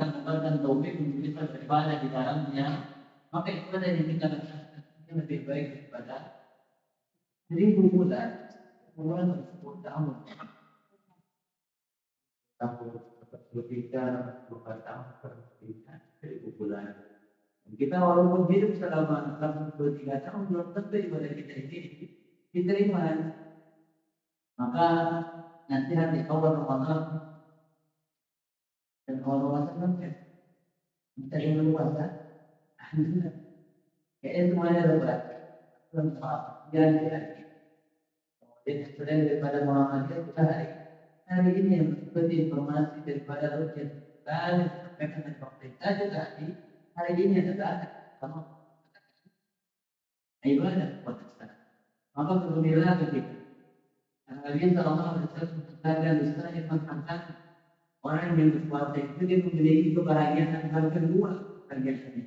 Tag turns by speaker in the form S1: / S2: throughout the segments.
S1: yang memberikan taufik untuk kita beribadah di dalamnya, maka ibadah yang kita lakukan lebih baik daripada 1000 bulan, 10 tahun, berbeda, 4 tahun berbeda, 1000 bulan. Kita walaupun hidup selama 63 tahun belum tentu ibadah kita ini diterima. Maka nanti hati awal Ramadan dan awal Ramadan kan kita yang luasa. Kayaknya semuanya lebat. Lengkap. Jadi selain daripada Muhammadiyah kita hari ini yang seperti informasi daripada rukyat dan disampaikan oleh pemerintah juga hari ini adalah sama ibadah puasa. Maka bergembiralah kita. Nabi Sallallahu Alaihi Wasallam mengatakan di sana yang mengatakan orang yang berpuasa itu dia memiliki kebahagiaan hal kedua bagian ini.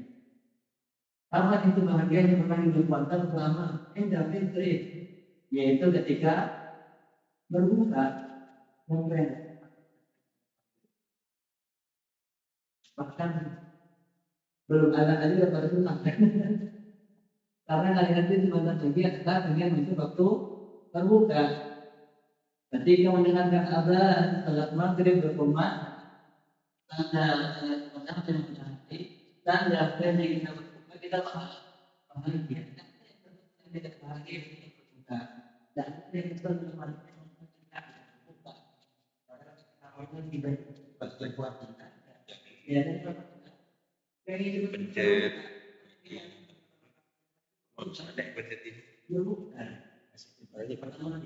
S1: Apa itu bahagianya orang yang berpuasa selama Idul Fitri, yaitu ketika berbuka mungkin bahkan belum ada aja pada sunnah. Karena kalian itu sebentar lagi adalah bagian masuk waktu berbuka. Ketika mendengarkan azan salat maghrib berkumandang, tanda menang dan menanti, tanda apa yang kita berbuka kita bahagia. Kita bahagia berbuka. Dan yang kita berbuka berbuka. Karena kita orang tidak berbuat kita. Ya, yang itu
S2: pencet ada yang pencet ini
S1: berbuka.
S2: ini
S1: Pertama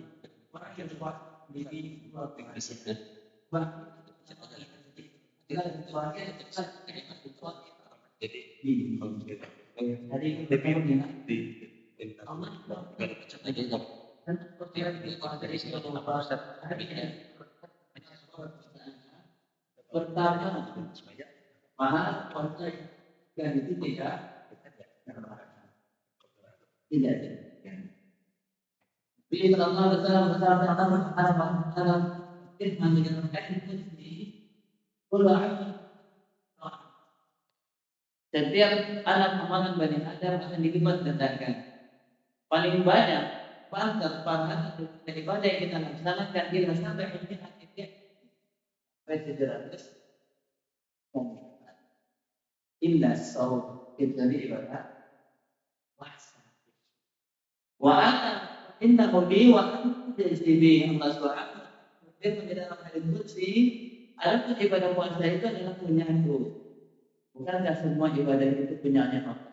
S1: orang yang berbuat di
S2: kasih jadi
S1: pertama mahal kontrak yang itu tidak Nabi Sallallahu Alaihi Wasallam bersabda setiap anak amalan Bani Adam akan dilipat gandakan. Paling banyak pantas pahala dari ibadah yang kita laksanakan bila sampai akhirnya sampai 700 inna saum itu ibadah puasa. Wa ana inna bi wa anta tajdibi Allah Subhanahu wa taala di dalam hadis qudsi adapun ibadah puasa itu adalah punyaku. Bukankah semua ibadah itu punyanya Allah?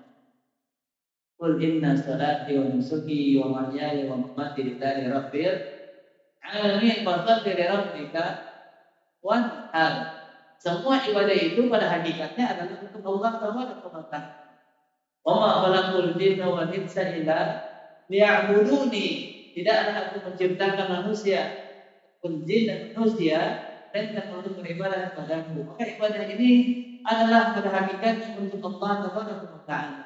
S1: Qul inna salati wa nusuki wa mahyaya wa mamati lillahi rabbil alamin fasalli li rabbika wanhar. Semua ibadah itu pada hakikatnya adalah untuk Allah Subhanahu wa taala. Wa ma khalaqul jinna wal insa illa liya'buduni. Tidaklah aku menciptakan manusia pun jin dan manusia dan untuk beribadah kepadaku. Maka ibadah ini adalah pada hakikatnya untuk Allah Subhanahu wa taala.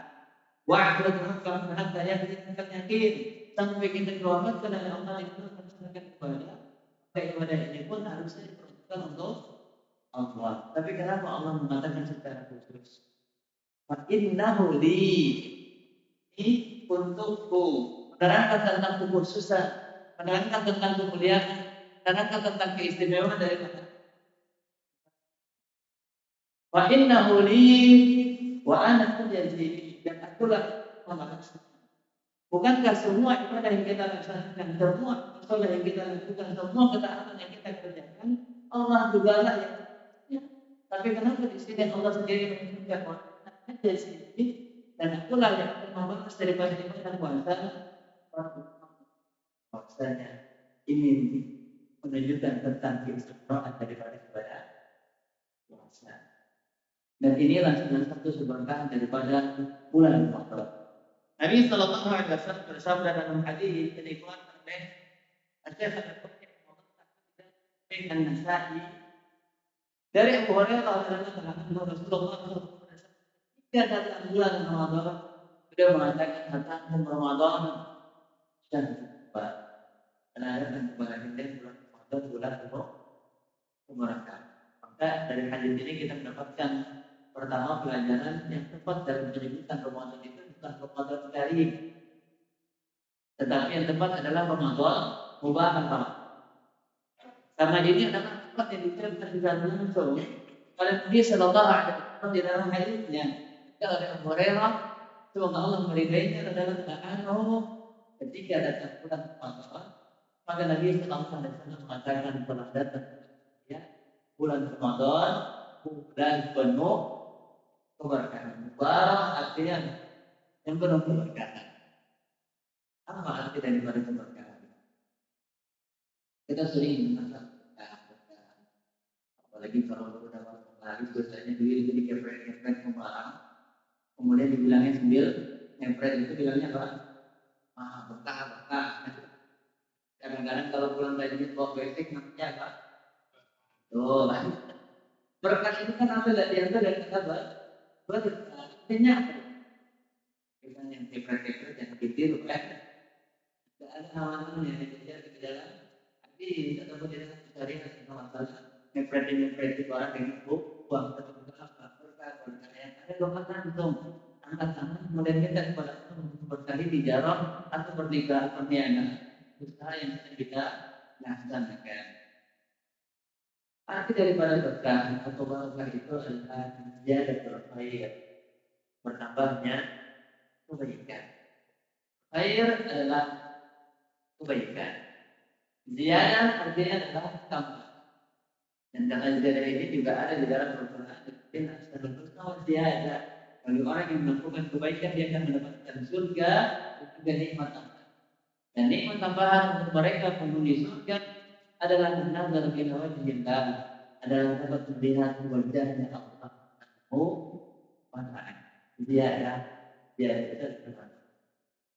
S1: Wa'bud rabbaka hatta ya'tiyakal yaqin. Sampai kita diselamatkan oleh Allah yang akan ibadah. Maka ibadah ini pun harusnya diperuntukkan untuk Allah. Tapi kenapa Allah mengatakan secara khusus? Fa innahu li, ini untukku. Menerangkan tentang kekhususan, menerangkan tentang kemuliaan, menerangkan tentang keistimewaan dari Allah. Fa innahu li wa ana ajzi, dan akulah pembalas. Bukankah semua ibadah yang kita laksanakan, semua sholat yang kita lakukan, semua ketaatan yang kita kerjakan, Allah juga lah yang. Tapi kenapa di sini Allah sendiri menyebutkan ada sini dan akulah yang akan membalas daripada ibadah puasa. Maksudnya ini menunjukkan tentang keistimewaan daripada ibadah puasa. Dan inilah salah satu seberkah daripada bulan Ramadan. Nabi Sallallahu Alaihi Wasallam bersabda dalam hadis yang dikeluarkan oleh Syekh An-Nasa'i dari Abu Hurairah radhiyallahu anhu Rasulullah SAW ketika datang bulan Ramadan beliau mengatakan datang Ramadan dan menandakan kepada kita bulan Ramadan bulan penuh keberkahan. Maka dari hadis ini kita mendapatkan pertama pelajaran yang tepat dalam menyebutkan Ramadan itu bukan Ramadan karim, tetapi yang tepat adalah Ramadan mubarak. Karena ini adalah tempat yang diterapkan di dalam langsung oleh Nabi Sallallahu Alaihi Wasallam di dalam hadisnya. Oleh Abu Hurairah, semoga Allah meridainya adalah keadaan ketika datang bulan Ramadan, maka Nabi Sallallahu Alaihi Wasallam mengatakan telah datang ya bulan Ramadan, bulan penuh keberkahan. Mubarak artinya yang penuh keberkahan. Apa arti daripada keberkahan? Kita sering mengenal keberkahan, apalagi kalau sudah hari biasanya dulu itu dikepret-kepret ke barang, kemudian dibilangnya sambil ngepret itu bilangnya apa? Berkah. Kadang-kadang kalau pulang dari bawa basic namanya apa? Tuh, berkah itu kan ada dari kata berkah. Artinya apa? Kita yang kepret-kepret yang ditiru kan? Tidak ada halangan yang dikejar ke dalam. Tapi kita tahu dia mencari hasil masalah. Ngepret orang dengan uang atau berkah yang ada doakan langsung angkat tangan kemudian kita kepada Allah berkali di jarak atau bernikahan perniagaan usaha yang sedang kita laksanakan. Arti daripada berkah atau barokah itu adalah ziyadatul khair, bertambahnya kebaikan. Khair adalah kebaikan. Ziyadah artinya adalah tambah. Dan kata ziyadah ini juga ada di dalam Al-Quran. Dan asal bersama ziyadah. Bagi orang yang melakukan kebaikan dia akan mendapatkan surga dan juga nikmat tambahan. Dan nikmat tambahan untuk mereka penghuni surga adalah an-nazar ila wajhillah, adalah dapat melihat wajahnya Allah Subhanahu wa ta'ala.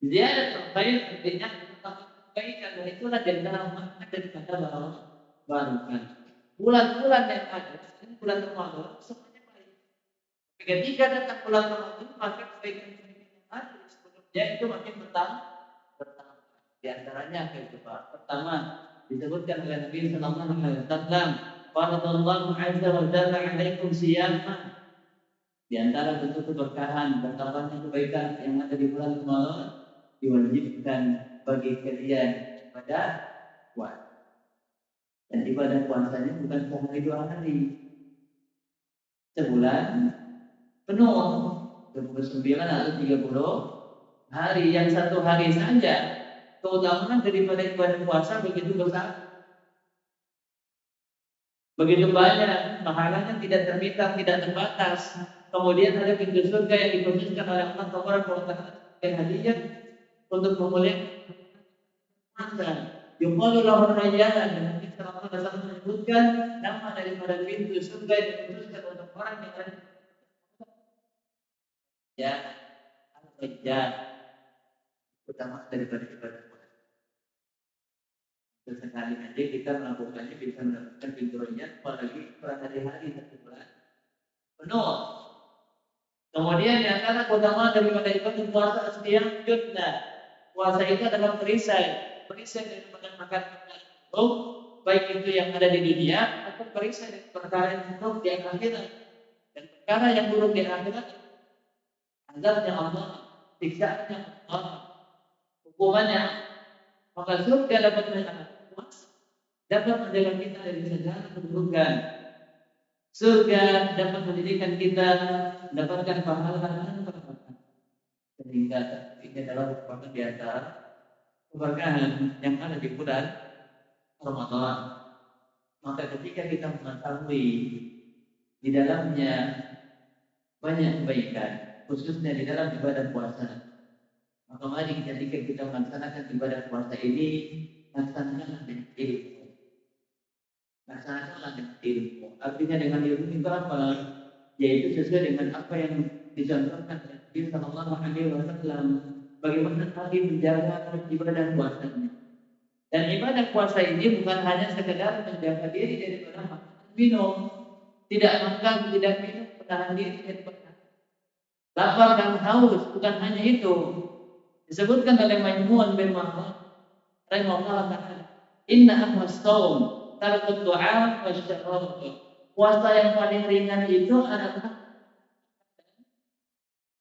S1: Ziyadah terbaik artinya kebaikan, dan itulah di antara makna daripada barokah. Bulan-bulan yang ada, bulan Ramadan semuanya baik. Ketika datang bulan Ramadan, maka kebaikan yang ada sebelumnya itu makin bertambah. Di antaranya kehidupan. Pertama, disebutkan oleh Nabi Sallallahu Alaihi Wasallam, "Faradallahu azza wa jalla 'alaikum siyama." Di antara bentuk keberkahan dan tambahnya kebaikan yang ada di bulan Ramadan, diwajibkan bagi kalian pada puasa. Dan ibadah puasanya bukan sehari 2 hari, sebulan penuh, 29 atau 30 hari. Yang 1 hari saja keutamaan daripada ibadah puasa begitu besar, begitu banyak, pahalanya tidak terhitung, tidak terbatas. Kemudian ada pintu surga yang dikhususkan oleh Allah Taala sebagai hadiah untuk memuliakan masa. Yuqalu lahu rayyan, dan Nabi sallallahu alaihi wasallam menyebutkan nama daripada pintu surga yang dikhususkan untuk orang yang ada ya al-rayyan, utama daripada ibadah puasa. Sesekali aja kita melakukannya bisa mendapatkan pintu rayyan, apalagi pada hari-hari 1 bulan penuh. Kemudian yang antara keutamaan daripada ibadah puasa setiap jutna. Puasa itu adalah perisai daripada makan-makan baik itu yang ada di dunia atau perisai dari perkara yang buruk di akhirat. Dan perkara yang buruk di akhirat, azabnya Allah, siksaannya Allah, hukumannya. Maka surga dapat menjaga kita dari segala keburukan. Surga dapat menjadikan kita mendapatkan pahala sehingga ini adalah merupakan di antara keberkahan yang ada di bulan Ramadan. Maka ketika kita mengetahui di dalamnya banyak kebaikan, khususnya di dalam ibadah puasa, maka mari ketika kita melaksanakan ibadah puasa ini, laksanakanlah dengan ilmu. Laksanakanlah dengan ilmu. Artinya dengan ilmu itu apa? Yaitu sesuai dengan apa yang dicontohkan oleh Nabi Sallallahu Alaihi Wasallam, bagaimana Nabi menjaga ibadah puasanya. Dan ibadah puasa ini bukan hanya sekedar menjaga diri daripada makan minum, tidak makan, tidak minum, menahan diri daripada lapar dan haus. Bukan hanya itu. Disebutkan oleh Maimun bin Mahmud rahimahullah ta'ala, inna ahwas shaum tarkut du'a wa syarab. Puasa yang paling ringan itu adalah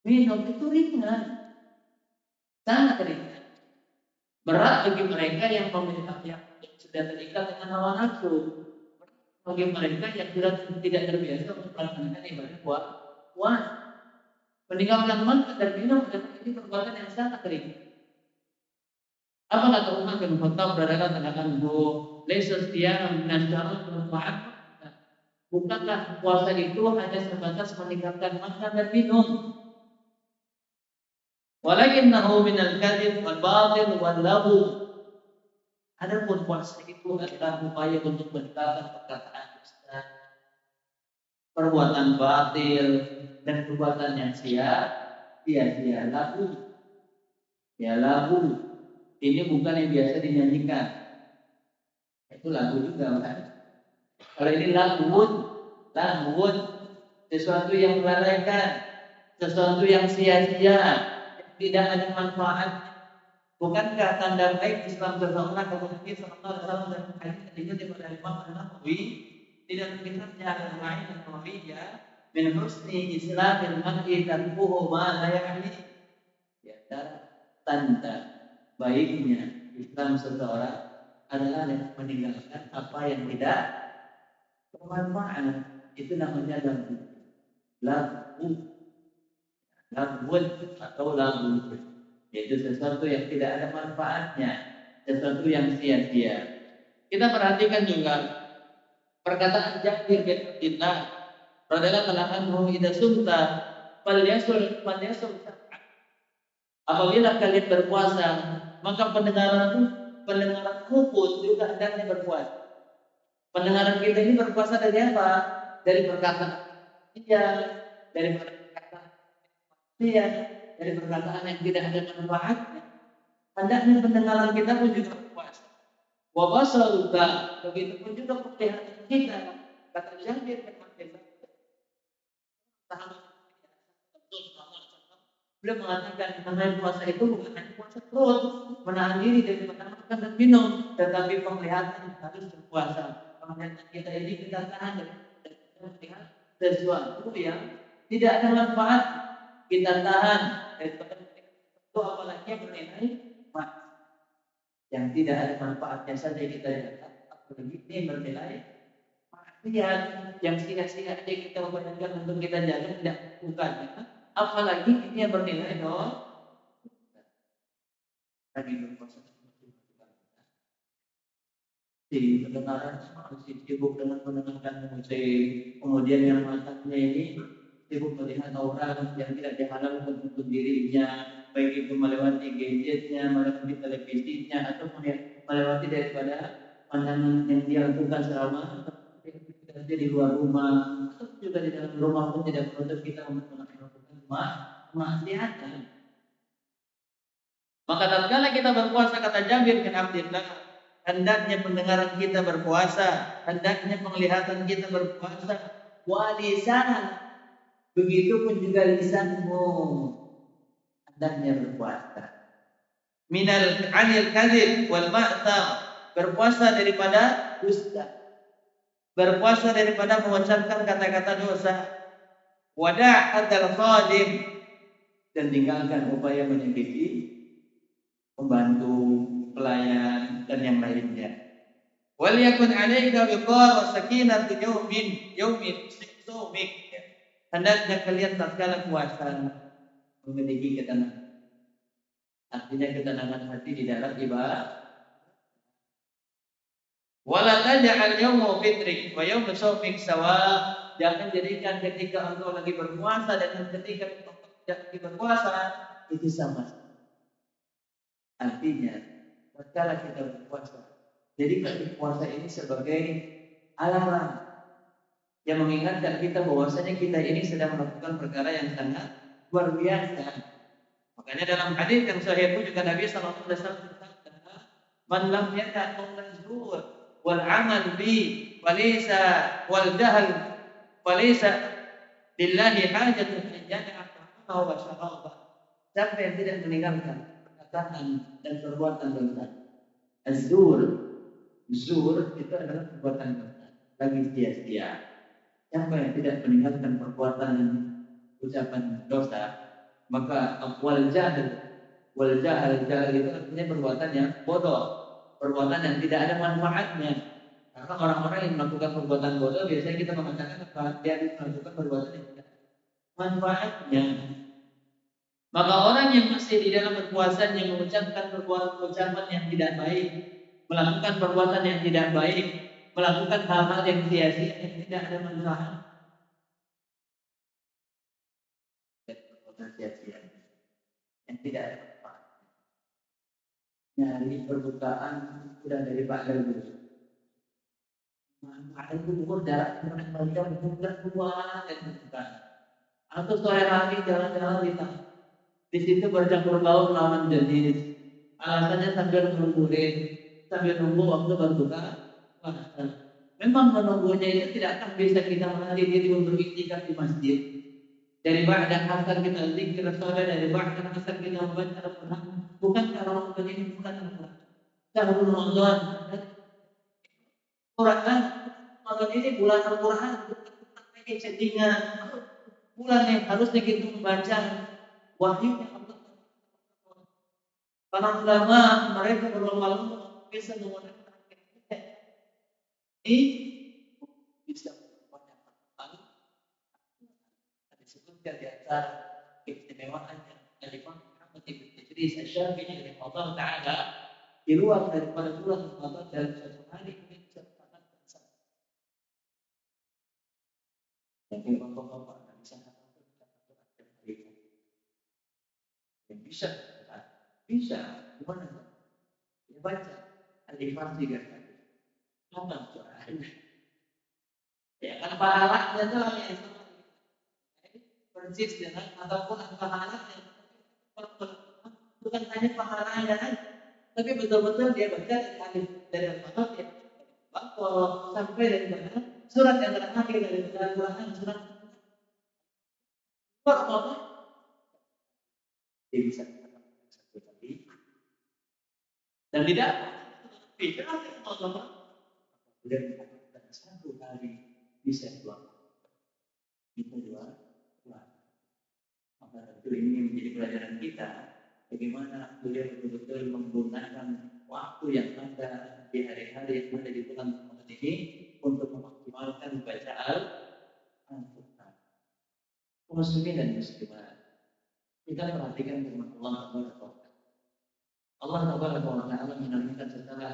S1: minum, itu ringan, sangat ringan. Berat bagi mereka yang sudah terikat dengan hawa nafsu. Bagi mereka yang sudah tidak terbiasa untuk melaksanakan ibadah puasa. Meninggalkan makan dan minum adalah ini perbuatan yang sangat ringan. Apa kata Umar bin Khattab radhiyallahu anhu? Laisa siyam min asy-syahri wal bukanlah puasa itu hanya sebatas meninggalkan makan dan minum. Walakinnahu min al-kadhib wal batil wal laghu. Adapun puasa itu adalah upaya untuk meninggalkan perkataan dusta, perbuatan batil dan perbuatan yang sia-sia lagu. Ya lagu. Ini bukan yang biasa dinyanyikan. Itu lagu juga kan. Kalau ini lagun, sesuatu yang melalaikan, sesuatu yang sia-sia, yang tidak ada manfaat. Bukankah tanda baik Islam seseorang kata Nabi sallallahu alaihi wasallam dalam hadis yang diriwayatkan oleh Imam An-Nawawi di dalam kitabnya Al-Ma'in An-Nawawiyah min husni islamil mar'i tarkuhu ma la ya'ni. Ya, tanda baiknya Islam seseorang adalah meninggalkan apa yang tidak bermanfaat. Itu namanya lagu atau lagu, yaitu sesuatu yang tidak ada manfaatnya, sesuatu yang sia-sia. Kita perhatikan juga perkataan Jabir bin Abdullah radhiyallahu anhu, "Idza sumta falyasul apabila kalian berpuasa, maka pendengaranmu pun juga hendaknya berpuasa." Pendengaran kita ini berpuasa dari apa? Dari perkataan iya, dari perkataan iya, dari perkataan yang tidak ada manfaatnya. Hendaknya pendengaran kita pun juga berpuasa. Wa basaruka, begitu pun juga penglihatan kita. Kata Jabir bin Abdullah, beliau mengatakan menahan puasa itu bukan hanya puasa perut, menahan diri dari makan dan minum, tetapi penglihatan harus berpuasa. Penglihatan kita ini kita tahan dari melihat sesuatu yang tidak ada manfaat, kita tahan daripada itu, apalagi yang bernilai yang tidak ada manfaatnya saja kita jaga, apalagi ini bernilai maksiat yang sia-sia aja kita upayakan untuk kita jaga tidak bukannya, apalagi ini yang bernilai lagi berpuasa. Di pendengaran masih sibuk dengan mendengarkan musik, kemudian yang matanya ini sibuk melihat orang yang tidak dihalalkan untuk dirinya, baik itu melewati gadgetnya, melewati televisinya, atau melewati daripada pandangan yang dia lakukan selama dia di luar rumah, atau juga di dalam rumah pun tidak menuntut kita untuk melakukan kemaksiatan. Maka tatkala kita berpuasa, kata Jabir bin Abdullah, hendaknya pendengaran kita berpuasa, hendaknya penglihatan kita berpuasa, wa lisan, begitu pun juga lisanmu hendaknya berpuasa. Anil kadhib wal ma'tam, berpuasa daripada dusta, berpuasa daripada mengucapkan kata-kata dosa, wada'atul khadim, dan tinggalkan upaya menyakiti pembantu, pelayan, dan yang lainnya. Wal yakun 'alaika wiqar wa sakinatu yaumin sumik. Hendaknya kalian tatkala puasa memiliki ketenangan. Artinya ketenangan hati di dalam ibadah. Wala taj'al yauma fitri wa yauma sawmik sawa. Jangan jadikan ketika engkau lagi berpuasa dan ketika engkau tidak lagi berpuasa itu sama. Artinya, tatkala kita berpuasa, jadikan puasa ini sebagai alarm yang mengingatkan kita bahwasanya kita ini sedang melakukan perkara yang sangat luar biasa. Makanya dalam hadis yang sahih itu juga Nabi sallallahu alaihi wasallam berkata, "Man lam yata' qawlan zur wal 'amal bi walaysa wal jahl walaysa lillahi hajatun an yada'a ta'amahu wa syarabahu." Siapa yang tidak meninggalkan perkataan dan perbuatan dosa. Az-zur itu adalah perbuatan dosa, lagi sia-sia. Siapa yang tidak meninggalkan perbuatan ucapan dosa, maka wal jahal itu artinya perbuatan yang bodoh, perbuatan yang tidak ada manfaatnya. Karena orang-orang yang melakukan perbuatan bodoh biasanya kita mengatakan apa? Dia melakukan perbuatan yang tidak ada manfaatnya. Maka orang yang masih di dalam berpuasa yang mengucapkan ucapan yang tidak baik, melakukan perbuatan yang tidak baik, melakukan hal-hal yang sia-sia yang tidak ada manfaat, perbuatan sia-sia yang tidak ada manfaat. Nyari perbukaan sudah dari Pak Dalbus. Manfaat itu ukur jarak mereka bukan dua dan bukan. Atau sore hari jalan-jalan di situ bercampur baur lawan jenis. Alasannya sambil nunggu waktu berbuka puasa. Memang menunggunya itu tidak akan bisa kita menarik diri untuk iktikaf di masjid. Dari ba'da asar kita zikir salat, dari ba'da asar kita membaca Al-Quran. Bukan kalau Ramadan ini bukan Al-Quran. Syahrul Ramadan. Quran. Ramadan ini bulan Al-Quran. Bukan lagi settingan. Bulan yang harusnya kita membaca wahyu yang Allah. Para ulama mereka berlomba-lomba bisa menggunakan ini bisa banyak hal. Disebutkan di antara keistimewaannya dari Imam Muhammad ibn Idris Asy-Syafi'i rahimahullah taala di luar daripada bulan Ramadan dalam satu hari ini bisa mengatakan satu. Yang bapak-bapak tidak bisa katakan yang bisa gimana? Ya baca Al-Ikhlas 3 kali. Apa Quran? Ya kan pahalanya itu yang sama. Persis dengan ataupun pahala yang bukan hanya pahalanya, tapi betul-betul dia baca dari Al-Fatihah ya. Bakal sampai dari mana? Surat yang terakhir dari Al-Quran, surat apa? Dia bisa katakan satu kali. Dan tidak Allah dia mengatakan satu kali bisa dua. Maka tentu ini menjadi pelajaran kita bagaimana beliau betul-betul menggunakan waktu yang ada di hari-hari yang ada di bulan Ramadan ini untuk memaksimalkan bacaan Al-Quran. Muslimin dan muslimat, kita perhatikan firman Allah Taala menerangkan setelah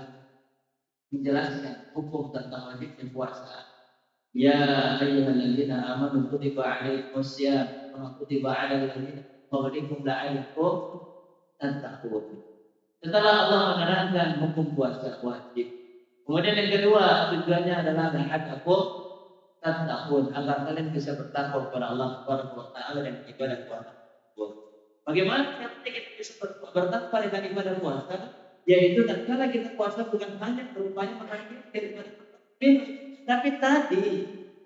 S1: menjelaskan hukum tentang wajibnya puasa. Ya ayyuhalladzina amanu kutiba 'alaikumusiyam wa kutiba 'alal ladzina min qablikum la'allakum tattaqun. Setelah Allah menerangkan hukum puasa wajib, kemudian yang kedua tujuannya adalah la'allakum tattaqun, agar kalian bisa bertakwa kepada Allah Subhanahu wa taala dan ibadah puasa. Bagaimana caranya kita bisa bertakwa dengan ibadah puasa? Yaitu tatkala kita puasa bukan hanya berupaya menghadiri daripada tapi tadi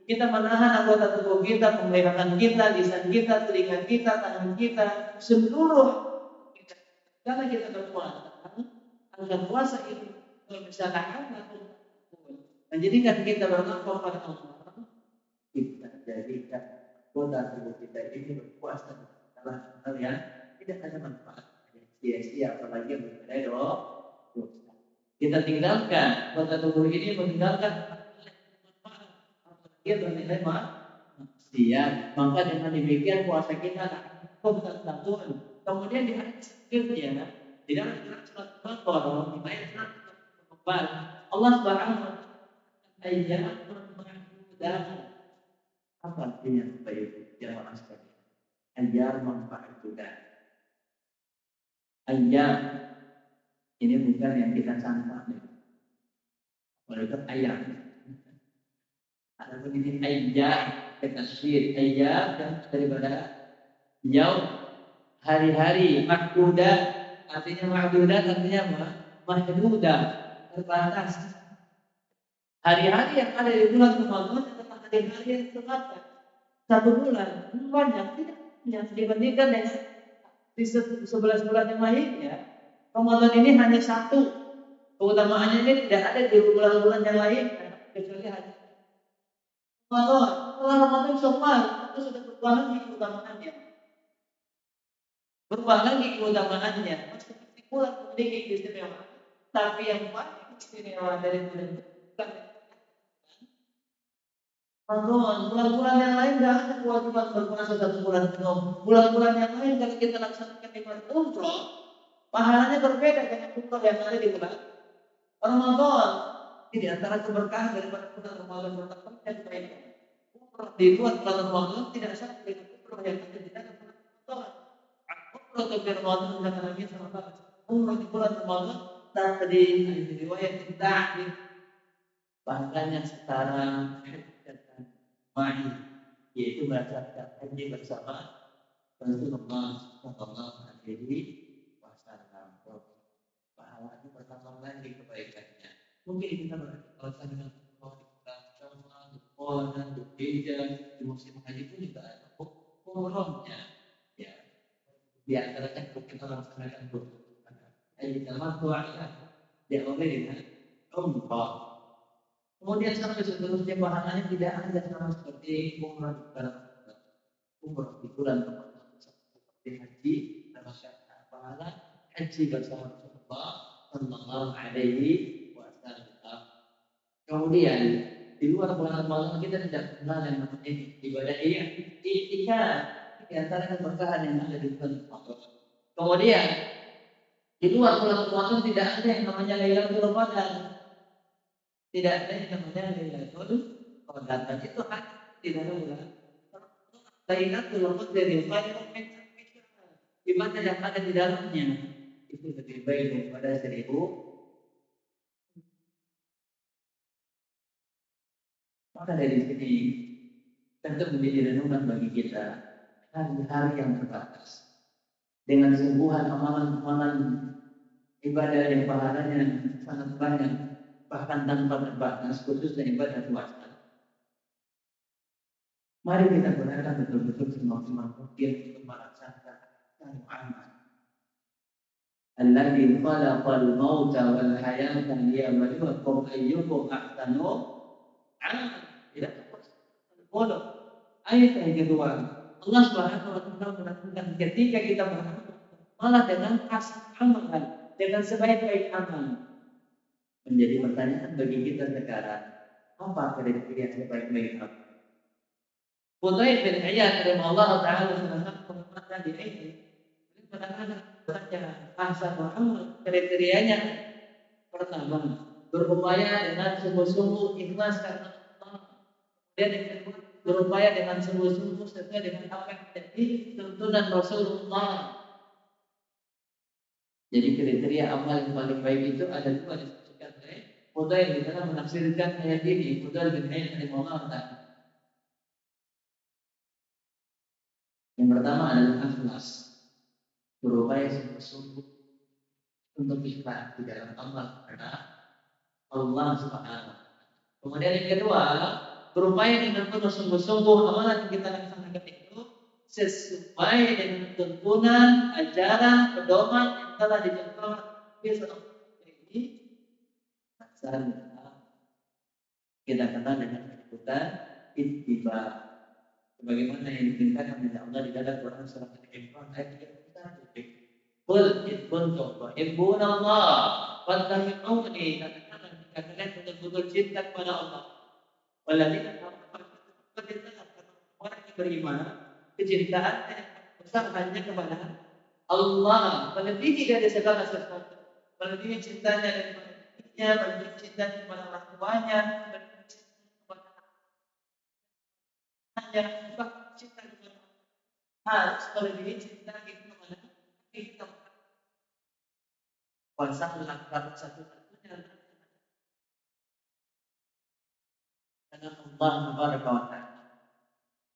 S1: kita menahan anggota tubuh kita, penglihatan kita, lisan kita, telinga kita, tangan kita, seluruh kita. Karena kita berpuasa, agar puasa itu bisa tahan atau menjadikan kita bertakwa pada Allah. Kita jadikan anggota tubuh kita ini berpuasa dalam hal yang tidak ada manfaat, sia-sia, apalagi yang berbeda dosa. Kita tinggalkan anggota tubuh ini, meninggalkan dia bernilai maksiat. Maka dengan demikian puasa kita akan kemudian di hari selanjutnya di dalam surat Al-Baqarah di ayat 144 Allah Subhanahu wa taala ayat dan apa artinya Bapak Ibu jamaah sekalian? Ayat memperhatikan. Ayat ini bukan yang kita sangka. Walaupun ayat ada begini ayat tasbih ayat yang daripada yaum hari-hari mahdudah, artinya mahdudah artinya apa? Mahdudah, terbatas. Hari-hari yang ada di bulan Ramadan adalah hari-hari yang terbatas. Satu bulan banyak tidak yang dibandingkan dengan di 11 bulan yang lainnya. Ramadan ini hanya satu. Keutamaannya ini tidak ada di bulan-bulan yang lain kecuali hanya Ramadan. Setelah Ramadan semua itu sudah berubah lagi keutamaannya. Berubah lagi keutamaannya. Seperti bulan memiliki keistimewaan, tapi yang paling istimewa dari bulan itu bukan Ramadan. Bulan-bulan yang lain tidak ada kewajiban berpuasa 1 bulan penuh. Bulan-bulan yang lain kalau kita laksanakan ibadah umroh, pahalanya berbeda dengan umroh yang ada di bulan Ramadan. Di antara keberkahan daripada bulan Ramadan pertama yang baik. Umroh di luar bulan Ramadan tidak sama dengan umroh yang ada di dalam bulan Ramadan. Umroh di Ramadan kata Nabi SAW. Umroh di bulan Ramadan tadi di riwayat tidak pahalanya setara dan ma'i, yaitu melaksanakan haji bersama Rasulullah Sallallahu Alaihi Wasallam. Pahalanya bertambah lagi kebaikannya. Mungkin kita berkaitan dengan dan berbeda di musim haji pun juga ada umrohnya. Ya, di antaranya kita laksanakan haji tamattu diawali dengan umrah. Kemudian sampai seterusnya pahalanya tidak ada sama seperti umrah di bulan Ramadan. Umrah di bulan Ramadan seperti haji, termasuk pahala haji bersama Rasulullah Sallallahu Alaihi Wasallam. Kemudian di luar bulan Ramadan kita tidak kenal yang namanya ibadah i'tikaf, di antara keberkahan yang ada di bulan Ramadan. Kemudian di luar bulan Ramadan tidak ada yang namanya Lailatul Qadar. Tidak ada yang namanya Lailatul Qadar. Dan itu hanya di dalam bulan Lailatul Qadar yang paling ibadah yang ada di dalamnya itu lebih baik daripada 1000. Maka dari sini tentu menjadi renungan bagi kita hari-hari yang terbatas dengan sungguhan amalan-amalan ibadah yang pahalanya sangat banyak bahkan tanpa terbatas khususnya ibadah puasa. Mari kita gunakan betul-betul semaksimal mungkin untuk melaksanakan amal. Alladzi khalaqal mauta wal hayata liyabluwakum ayyukum ahsanu amala. Ayat yang kedua, Allah Subhanahu wa taala menentukan ketika kita beramal malah dengan asal amalan, dengan sebaik-baik amal. Menjadi pertanyaan bagi kita sekarang, apa kriteria sebaik-baik amal? Fudail bin Iyad radhiyallahu taala mengatakan di ini, mengatakan asal amal kriterianya pertama, berupaya dengan sungguh-sungguh ikhlas karena Allah. Kemudian yang kedua, berupaya dengan sungguh-sungguh sesuai dengan apa yang menjadi tuntunan Rasulullah. Jadi kriteria amal yang paling baik itu ada dua disebutkan oleh Fudail di dalam menafsirkan ayat ini. Fudail bin Iyad radhiyallahu taala. Yang pertama adalah ikhlas, berupaya sungguh-sungguh untuk ikhlas di dalam amal karena Allah Subhanahu. Kemudian yang kedua, berupaya dengan penuh sungguh-sungguh amalan yang kita laksanakan itu sesuai dengan tuntunan, ajaran, pedoman yang telah dicontohkan ini. Kita kenal dengan sebutan ittiba. Sebagaimana yang diperintahkan oleh Allah di dalam Quran surah Al-Imran ayat 31. Qul in kuntum tuhibbuna Allah fattabi'uni, katakanlah jika kalian betul-betul cinta kepada Allah. Walladzina amanu orang yang beriman, kecintaannya yang besar hanya kepada Allah, melebihi dari segala sesuatu, melebihi cintanya kepada dirinya, melebihi cintanya kepada orang tuanya, melebihi cintanya kepada anaknya, bahkan cinta kepada harus melebihi cinta kita kepada kita. Puasa adalah satu-satunya karena Allah Subhanahu wa taala.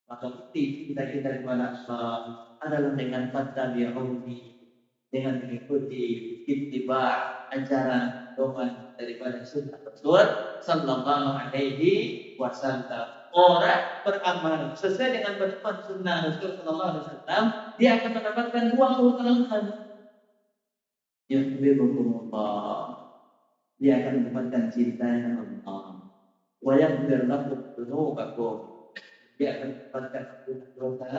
S1: Maka bukti kita kepada Allah adalah dengan fattabi'uni, dengan mengikuti ittiba ajaran doman daripada sunnah Rasul Sallallahu Alaihi Wasallam. Orang beramal sesuai dengan pedoman sunnah Rasul Sallallahu Alaihi Wasallam, dia akan mendapatkan dua keutamaan. Yuhibbukumullah, dia akan mendapatkan cintanya Allah. Wa yaghfir lakum dzunubakum, dia akan mendapatkan ampunan dosa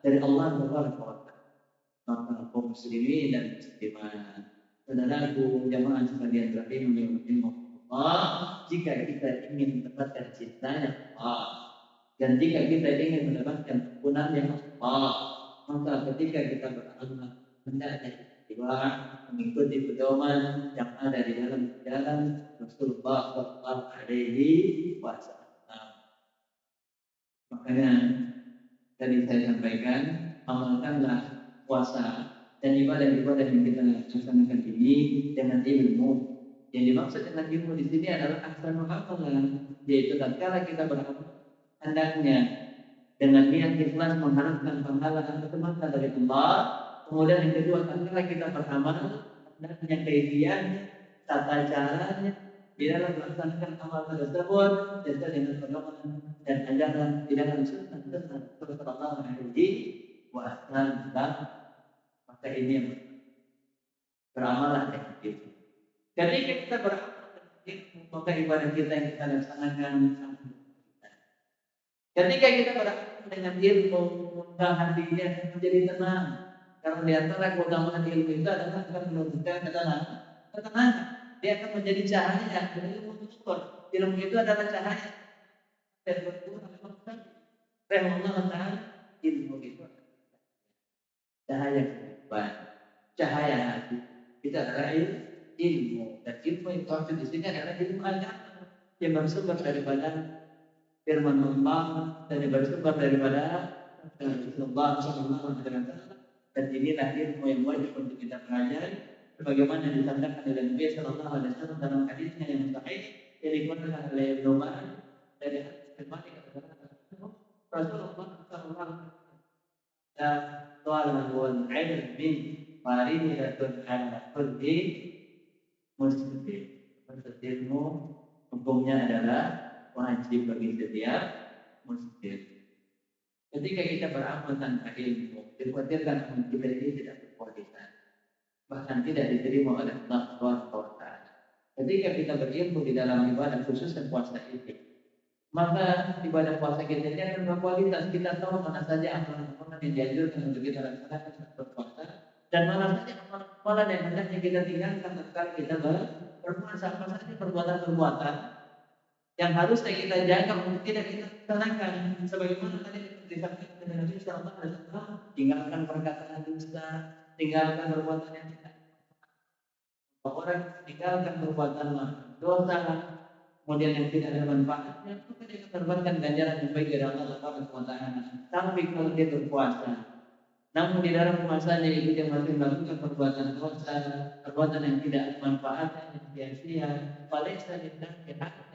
S1: dari Allah Subhanahu wa taala. Maka kaum muslimin dan muslimat, saudaraku jamaah sekalian rahimahumullah, jika kita ingin mendapatkan cintanya Allah dan jika kita ingin mendapatkan ampunannya Allah, maka ketika kita beramal hendaknya kita mengikuti pedoman yang ada di dalam jalan Rasulullah Sallallahu Alaihi Wasallam. Makanya tadi saya sampaikan, amalkanlah puasa dan ibadah-ibadah yang kita laksanakan ini dengan ilmu. Yang dimaksud dengan ilmu di sini adalah ahsanul amalan, yaitu tatkala kita beramal hendaknya dengan niat ikhlas mengharapkan pahala atau semata dari Allah. Kemudian yang kedua, tatkala kita beramal hendaknya kaifiah, tata caranya di dalam melaksanakan amal tersebut sesuai dengan pedoman dan ajaran di dalam sunnah Rasulullah SAW. Maka ini yang beramalah dengan itu. Ketika kita beramal dengan itu, maka ibadah kita yang kita laksanakan sangat berkualitas. Ketika kita beramal dengan ilmu, maka hatinya akan menjadi tenang. Karena di antara keutamaan ilmu itu adalah akan menunjukkan ketenangan. Dia akan menjadi cahaya dari ilmu tersebut. Ilmu itu adalah cahaya. Dan berkurang Allah Ta'ala, ilmu itu cahaya kehidupan, cahaya hati. Itu adalah ilmu. Dan ilmu yang maksud di sini adalah ilmu agama yang bersumber daripada firman Allah dan yang bersumber daripada Rasulullah SAW. Dan inilah ilmu yang wajib untuk kita pelajari. Sebagaimana disabdakan oleh Nabi Sallallahu Alaihi Wasallam dalam hadisnya yang sahih yang dikeluarkan oleh Ibnu Majah dari hadis Malik Rasulullah SAW Thalabul ilmi faridatun ala kulli muslim. Menuntut ilmu hukumnya adalah wajib bagi setiap muslim. Ketika kita beramal tanpa ilmu, dikhawatirkan amal kita ini tidak berkualitas, bahkan tidak diterima oleh Allah Subhanahu wa taala. Ketika kita berilmu di dalam ibadah khususnya puasa ini, maka ibadah puasa kita ini akan berkualitas. Kita tahu mana saja amalan-amalan yang dianjurkan untuk kita laksanakan saat berpuasa dan mana saja amalan-amalan yang hendaknya kita tinggalkan tatkala kita berpuasa. Apa saja perbuatan-perbuatan yang harusnya kita jaga untuk tidak kita laksanakan. Sebagaimana tadi disampaikan oleh Nabi Sallallahu Alaihi Wasallam, tinggalkan perkataan dusta, tinggalkan perbuatan yang tidak. Orang tinggalkan perbuatan dosa, kemudian yang tidak ada manfaatnya, maka dia akan mendapatkan ganjaran yang baik dari Allah Subhanahu wa taala. Tapi kalau dia berpuasa, namun di dalam puasanya itu dia masih melakukan perbuatan dosa, perbuatan yang tidak ada manfaatnya, yang sia-sia, falaysa lillahi haqqan.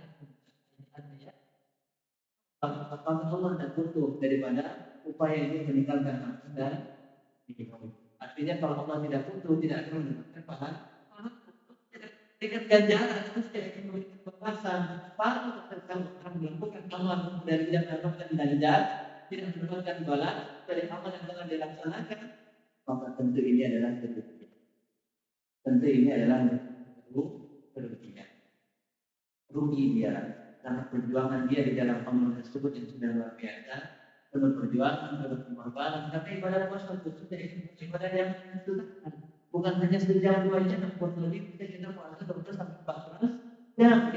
S1: Maka Allah tidak butuh daripada upaya ini meninggalkan maksiat dan minum. Artinya kalau Allah tidak butuh, tidak akan mendapatkan pahala. Dengan ganjaran saya memberikan balasan para orang melakukan amal dan tidak mendapatkan ganjaran, tidak mendapatkan balas dari amal yang telah dilaksanakan, maka tentu ini adalah kerugian. Tentu ini adalah kerugian. Rugi dia karena perjuangan dia di dalam amal tersebut yang sudah luar biasa, penuh perjuangan, penuh pengorbanan. Karena ibadah puasa itu sudah ibadah yang susah. Bukan hanya sejam 2 jam, namun lebih kita puasa 12 sampai 14 jam.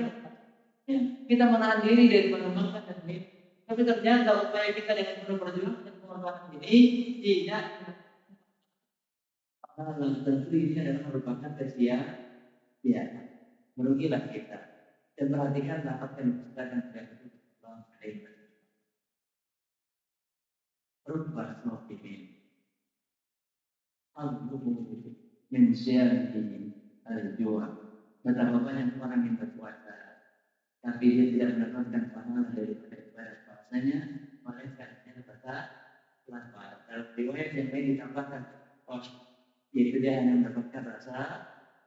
S1: Kita menahan diri dari makan dan minum. Tapi ternyata upaya kita dengan penuh perjuangan dan pengorbanan ini tidak tentu ini adalah merupakan sia-sia. Merugilah kita. Dan perhatikanlah apa yang disebutkan oleh Rasulullah SAW. Rubba sofimin al-buhu min syarihi al-jua. Betapa banyak orang yang berpuasa, tapi dia tidak mendapatkan pahala daripada ibadah puasanya, melainkan hanya rasa lapar. Dalam riwayat yang lain ditambahkan yaitu dia hanya mendapatkan rasa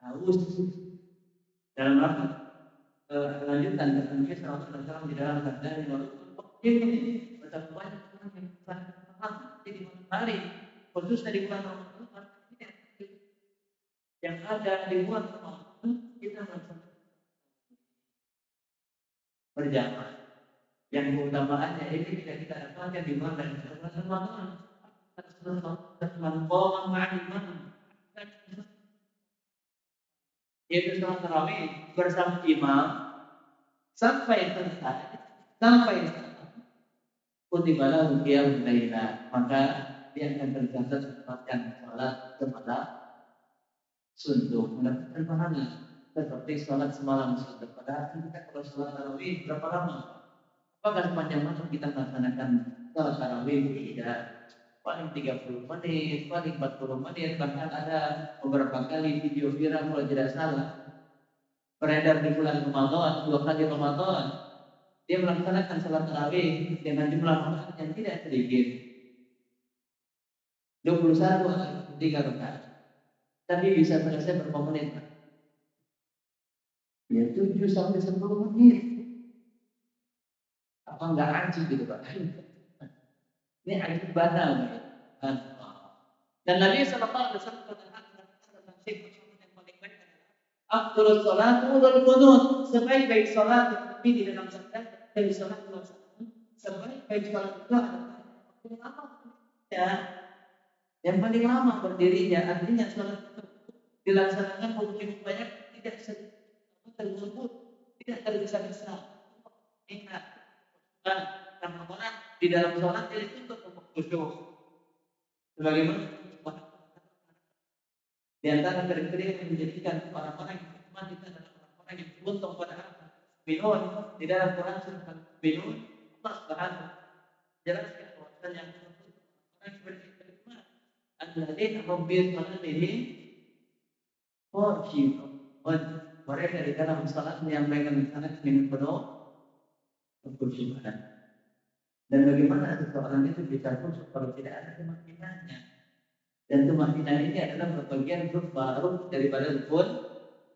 S1: haus. Dalam lanjutan Nabi Sallallahu Alaihi Wasallam di dalam sabdanya, ini betapa banyak orang yang sangat di malam hari, khususnya di bulan Ramadan, yang ada di bulan Ramadan kita melaksanakan berjamaah. Yang keutamaannya ini tidak kita dapatkan di mana dan Ramadan. Yaitu sholat tarawih bersama imam sampai selesai, sampai kutibalah qiyamul laila, maka dia akan tercatat mendapatkan sholat semalam suntuk, mendapatkan pahala seperti sholat semalam suntuk. Padahal kita kalau sholat tarawih berapa lama? Apakah sepanjang malam kita melaksanakan sholat tarawih? Tidak. Paling 30 menit, paling 40 menit, bahkan ada beberapa kali video viral kalau tidak salah beredar di bulan Ramadan, 2 kali Ramadan, dia melaksanakan sholat tarawih dengan jumlah rakaat yang tidak sedikit, 21 atau 3 rakaat, tapi bisa selesai berapa menit? Ya 7 sampai 10 menit. Apa enggak anjing gitu Pak? Ini ayat batal ya. Dan Nabi sallallahu alaihi wasallam mengatakan tentang sifat yang paling baik adalah afdhalus salatu wal qunut, sebaik-baik salat Nabi di dalam sabda dari salat sebaik-baik salat itu adalah yang lama ya, yang paling lama berdirinya, artinya salat itu dilaksanakan mungkin banyak tidak tersebut, tidak tergesa-gesa. Ingat, karena orang di dalam sholat dia dituntut untuk khusyuk. Sebagaimana di antara kriteria yang menjadikan orang-orang yang beriman itu adalah orang-orang yang beruntung pada akhir. Binun di dalam Quran surah Binun, Allah Subhanahu jelaskan bahwa yang beruntung orang yang beriman alladzina hum bi salatihim khashi'un. Mereka di dalam salat yang mereka laksanakan dengan penuh kekhusyukan. Dan bagaimana seseorang itu bisa khusyuk kalau tidak ada tumaninahnya? Dan tumaninah ini adalah bagian baru daripada rukun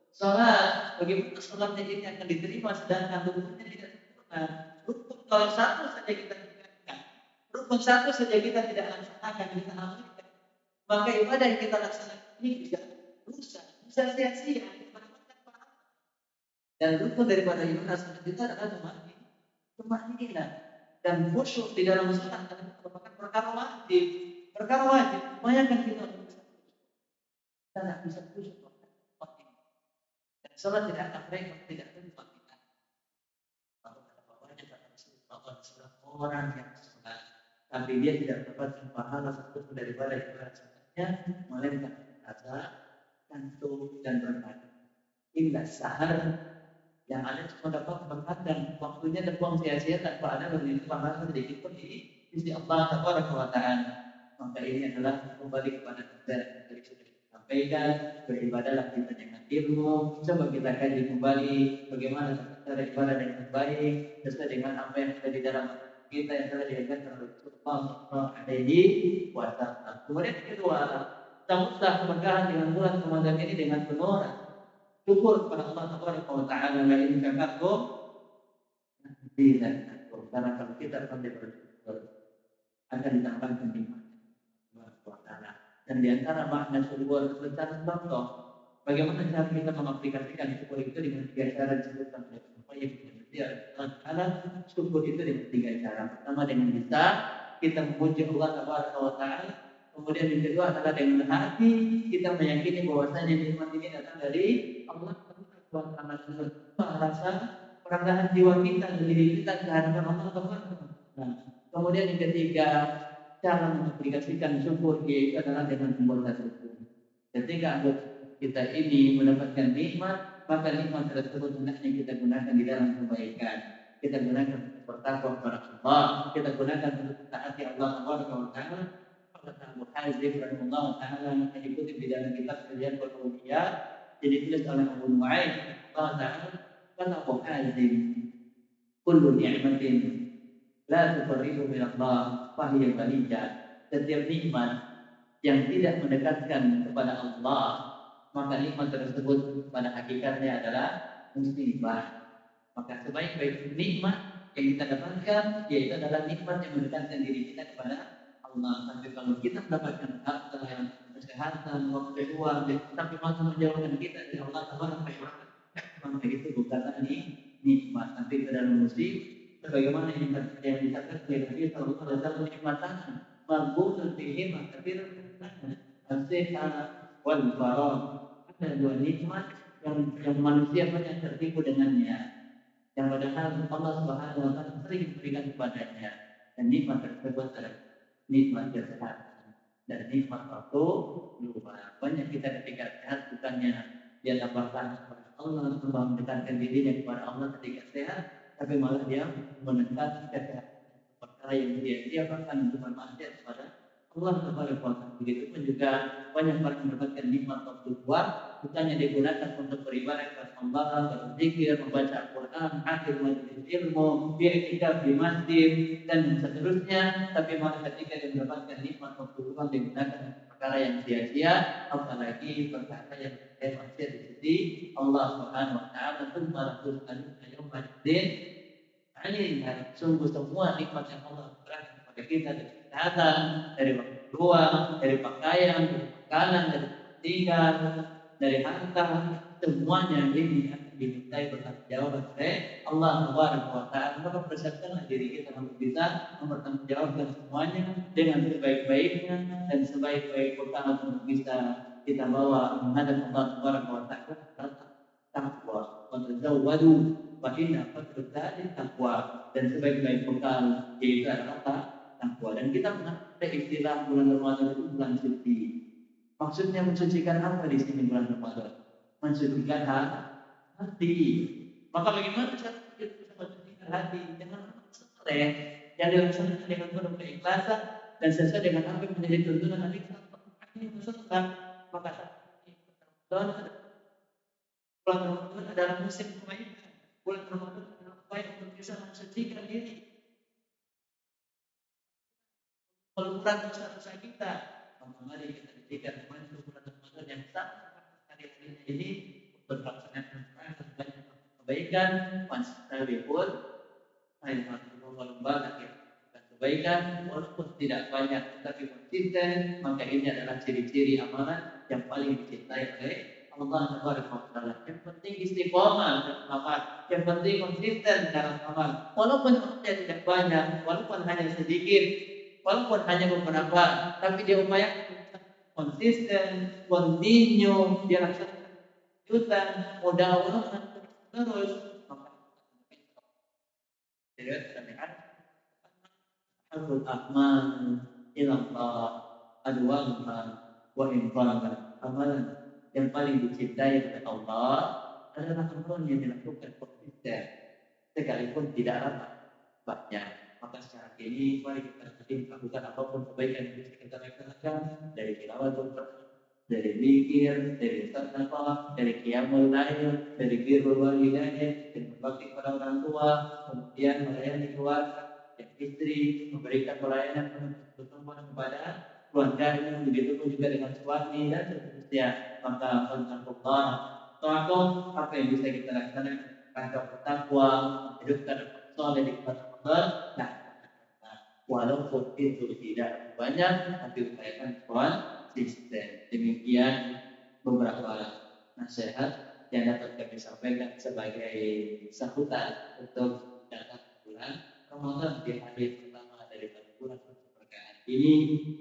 S1: salat. Bagaimana salatnya ini akan diterima sedangkan rukunnya tidak sempurna? Rukun kalau satu saja kita tinggalkan, rukun satu saja kita tidak laksanakan, kita amalkan, maka ibadah yang kita laksanakan ini bisa rusak, bisa sia-sia. Dan rukun daripada ibadah salat itu adalah tumaninah. Dan khusyuk di dalam salat adalah merupakan perkara wajib. Perkara wajib, bayangkan kita bisa khusyuk. Dan salat tidak akan baik kalau tidak ada tumaninah. Kalau ada bawahnya kata Rasulullah SAW, orang yang salat, tapi dia tidak mendapatkan pahala seperti daripada ibadah salatnya, melainkan rasa kantuk dan berkata, illa sahar. Yang ada cuma dapat berkat dan waktunya terbuang sia-sia tanpa ada memiliki pahala sedikit pun di sisi Allah Taala. Maka ini adalah kembali kepada kita yang tadi sudah disampaikan, beribadahlah kita dengan ilmu. Coba kita kaji kembali bagaimana cara ibadah dengan baik sesuai dengan apa yang ada di dalam kita yang telah diajarkan oleh Rasulullah SAW. Kemudian yang kedua, sambutlah keberkahan dengan bulan Ramadan ini dengan penuh syukur kepada Allah Taala. La in syakartum lazidannakum. Karena kalau kita pandai bersyukur akan ditambahkan nikmat Allah Taala. Dan di antara makna syukur secara contoh, bagaimana cara kita mengaplikasikan syukur itu dengan 3 cara disebutkan oleh Al-Qayyim Allah Taala. Syukur itu dengan 3 cara. Pertama dengan lisan, kita memuji Allah Taala. Kemudian yang kedua adalah dengan hati kita meyakini bahwasanya nikmat ini datang dari Allah Subhanahu wa taala. Rasa perendahan jiwa kita dan diri kita kehadiran Allah Subhanahu wa taala. Kemudian yang ketiga, cara mengaplikasikan syukur yaitu adalah dengan membuat syukur. Ketika kita ini mendapatkan nikmat, maka nikmat tersebut hendaknya kita gunakan di dalam kebaikan. Kita gunakan untuk bertakwa kepada Allah, kita gunakan untuk taati Allah Subhanahu wa taala. Abu Hazim rahimahullah taala yang dikutip di dalam kitab Kajian Al-Uliyah jadi ditulis oleh Abu Nu'aim Allah taala, kata Abu Hazim, kullu ni'matin la tuqarribu min Allah fa hiya baliyah. Setiap nikmat yang tidak mendekatkan kepada Allah, maka nikmat tersebut pada hakikatnya adalah musibah. Maka sebaik-baik nikmat yang kita dapatkan yaitu adalah nikmat yang mendekatkan diri kita kepada Allah. Tapi kalau kita mendapatkan harta, kesehatan, waktu luang, tapi masih menjauhkan kita dari Allah Taala, maka itu bukanlah nikmat, tapi itu adalah musibah. sebagaimana yang dicatat oleh Nabi Sallallahu Alaihi Wasallam nikmatan marbutun fihi makabir as-siha wal faragh. Ada dua nikmat yang manusia banyak tertipu dengannya, yang padahal Allah Subhanahu wa taala sering memberikan kepadanya. Dan nikmat tersebut adalah nikmat kesehatan dan nikmat waktu luar. Banyak kita ketika sehat bukannya dia tambahkan kepada Allah, tambah mendekatkan dirinya kepada Allah ketika sehat, tapi malah dia menekan kesehatan perkara yang dia bahkan bermaksiat kepada Allah Subhanahu wa taala. Begitu pun juga banyak orang mendapatkan nikmat waktu luar, bukannya digunakan untuk beribadah kepada Allah, berzikir, membaca Al-Quran, hadir majelis ilmu, beriktikaf di masjid dan seterusnya, tapi malah ketika dia mendapatkan nikmat waktu luar digunakan untuk perkara yang sia-sia, apalagi perkara yang maksiat di sisi Allah Subhanahu wa taala. Tsumma latus'alunna yawmal din 'anil na'im. Sungguh semua nikmat yang Allah berikan kepada kita dari kesehatan, dari waktu luang, dari pakaian, dari makanan, dari tinggal, dari harta, semuanya ini akan dimintai bertanggung jawab oleh Allah Subhanahu wa taala. Maka persiapkanlah diri kita untuk bisa mempertanggungjawabkan semuanya dengan sebaik-baiknya dan sebaik-baik bekal untuk bisa kita bawa menghadap Allah Subhanahu wa taala. Takwa, wa tazawwadu fa inna fadlul taqwa, dan sebaik-baik bekal yaitu adalah takwa. Dan kita mengenal istilah bulan Ramadan itu bulan suci. Maksudnya mensucikan apa di sini bulan Ramadan? Mensucikan hati. Maka bagaimana cara kita bisa mensucikan hati? Jangan soleh yang dilaksanakan dengan penuh keikhlasan dan sesuai dengan apa yang menjadi tuntunan Nabi SAW. Maka bulan Ramadan adalah musim kebaikan. Bulan Ramadan adalah upaya untuk bisa mensucikan diri, meluruskan dosa-dosa kita. Mari kita jadikan momentum bulan Ramadan yang sangat hari-harinya ini untuk melaksanakan banyak kebaikan, pun lomba kebaikan walaupun tidak banyak tapi konsisten. Maka ini adalah ciri-ciri amalan yang paling dicintai oleh Allah Subhanahu wa taala. Yang penting istiqomah dalam amal, yang penting konsisten dalam amal. Walaupun amalnya tidak banyak, walaupun hanya sedikit, walaupun hanya beberapa, tapi dia upayakan konsisten, continue, dia laksanakan kejutan, mudah-mudahan terus. Maka Habul Ahman ilallah adwaluha wa infaqan. Amalan yang paling dicintai oleh Allah adalah amalan yang dilakukan konsisten sekalipun tidak banyak. Maka sekarang ini mari kita lakukan apapun kebaikan yang bisa kita laksanakan, dari tilawatul Quran, dari zikir, dari sedekah, dari qiyamul lail, dari birrul walidain, dari berbakti kepada orang tua, kemudian melayani keluarga, istri, memberikan pelayanan pertemuan kepada keluarganya, begitu pun juga dengan suami dan seterusnya. Maka Allah tahu apa yang bisa kita laksanakan, rangka bertakwa, menghidupkan soleh di tempat Allah. Nah, walaupun itu tidak banyak, tapi upayakan konsisten. Demikian beberapa nasihat yang dapat kami sampaikan sebagai sambutan untuk datang bulan Ramadan di hari pertama dari bulan keberkahan ini.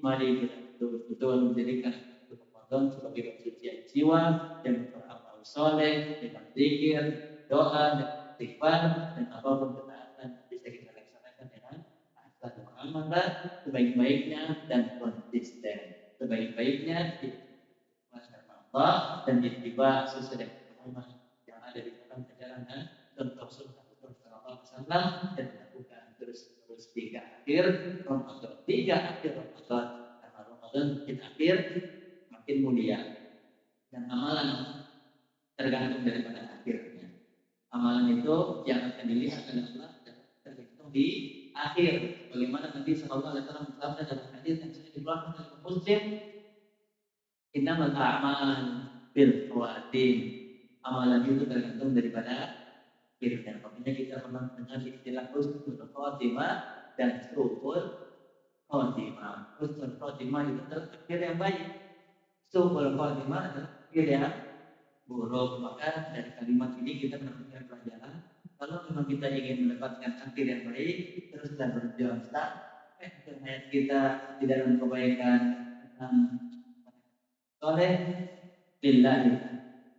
S1: Mari kita betul-betul menjadikan Ramadan sebagai pensucian jiwa dan beramal soleh dengan zikir, doa, dan istighfar, dan apapun ketaatan bisa kita laksanakan dengan ahsan wa amalan sebaik-baiknya dan konsisten. Sebaik-baiknya masyarakat Allah dan ittiba sesuai dengan yang ada di dalam perjalanan contoh sunnah Rasulullah SAW dan terus tiga akhir Ramadan, karena Ramadan makin akhir makin mulia dan amalan tergantung daripada akhirnya. Amalan itu yang akan dilihat adalah tergantung di akhir. Bagaimana Nabi Sallallahu Alaihi Wasallam bersabda dalam hadis yang sudah dikeluarkan oleh Muslim, innamal a'mal bil khawatim. Amalan itu tergantung daripada akhirnya. Makanya kita pernah mendengar istilah husnul khotimah dan su'ul khotimah. Husnul khotimah itu adalah akhir yang baik. Su'ul khotimah adalah akhir yang buruk. Maka dari kalimat ini kita mendapatkan pelajaran Kalau memang kita ingin mendapatkan akhir yang baik, terus kita berjuang akhir hayat kita di dalam kebaikan soleh lillahi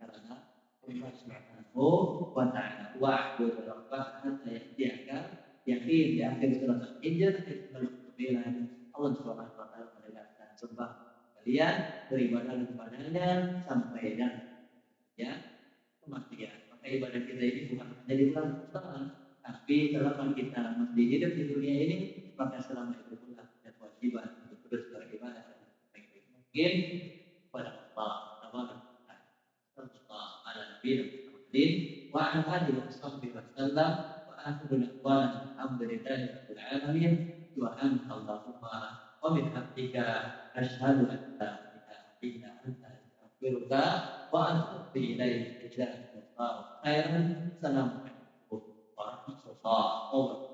S1: karena Allah Subhanahu wa taala wa'budu rabbaka hatta ya'tiyaka yakin di akhir surat Al-Hijr ayat 99 Allah Subhanahu wa taala menegaskan sembah kalian beribadah kepadanya sampai dan ya kematian. Maka ibadah kita ini bukan hanya di bulan Ramadan, tapi selama kita masih hidup di dunia ini, maka selama itu pula ada kewajiban untuk terus beribadah dengan sebaik mungkin kepada Allah Taala. Sallallahu alaihi wa alihi wasallam wa akhiru da'wana alhamdulillahi rabbil alamin wa Allahumma wa bihamdika asyhadu an la ilaha illa anta astaghfiruka wa atubu ilaik. Jazakumullahu khairan. Assalamualaikum warahmatullahi wabarakatuh.